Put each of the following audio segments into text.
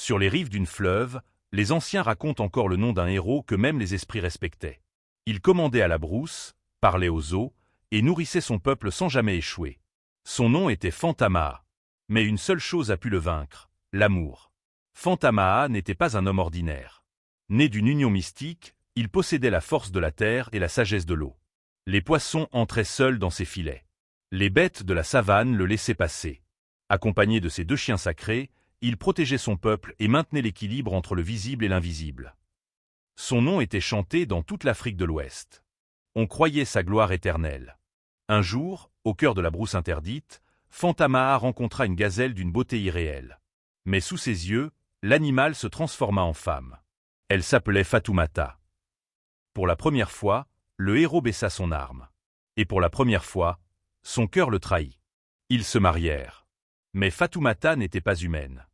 Sur les rives d'une fleuve, les anciens racontent encore le nom d'un héros que même les esprits respectaient. Il commandait à la brousse, parlait aux eaux, et nourrissait son peuple sans jamais échouer. Son nom était Fantamaha. Mais une seule chose a pu le vaincre, l'amour. Fantamaha n'était pas un homme ordinaire. Né d'une union mystique, il possédait la force de la terre et la sagesse de l'eau. Les poissons entraient seuls dans ses filets. Les bêtes de la savane le laissaient passer. Accompagné de ses 2 chiens sacrés, il protégeait son peuple et maintenait l'équilibre entre le visible et l'invisible. Son nom était chanté dans toute l'Afrique de l'Ouest. On croyait sa gloire éternelle. Un jour, au cœur de la brousse interdite, Fantamaha rencontra une gazelle d'une beauté irréelle. Mais sous ses yeux, l'animal se transforma en femme. Elle s'appelait Fatoumata. Pour la première fois, le héros baissa son arme. Et pour la première fois, son cœur le trahit. Ils se marièrent. Mais Fatoumata n'était pas humaine.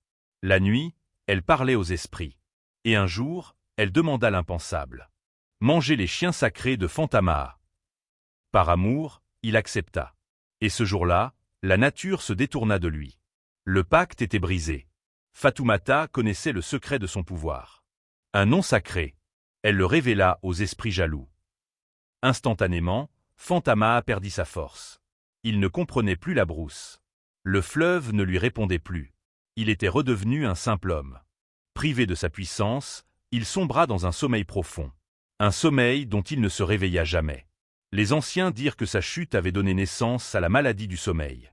La nuit, elle parlait aux esprits. Et un jour, elle demanda l'impensable. Manger les chiens sacrés de Fantamaha. Par amour, il accepta. Et ce jour-là, la nature se détourna de lui. Le pacte était brisé. Fatoumata connaissait le secret de son pouvoir. Un nom sacré. Elle le révéla aux esprits jaloux. Instantanément, Fantamaha perdit sa force. Il ne comprenait plus la brousse. Le fleuve ne lui répondait plus. Il était redevenu un simple homme. Privé de sa puissance, il sombra dans un sommeil profond. Un sommeil dont il ne se réveilla jamais. Les anciens dirent que sa chute avait donné naissance à la maladie du sommeil.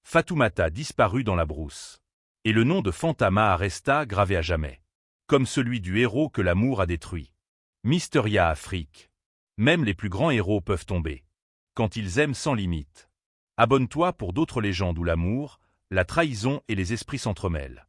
Fatoumata disparut dans la brousse. Et le nom de Fantamaha resta gravé à jamais. Comme celui du héros que l'amour a détruit. Mysteria Afrique. Même les plus grands héros peuvent tomber. Quand ils aiment sans limite. Abonne-toi pour d'autres légendes où l'amour, la trahison et les esprits s'entremêlent.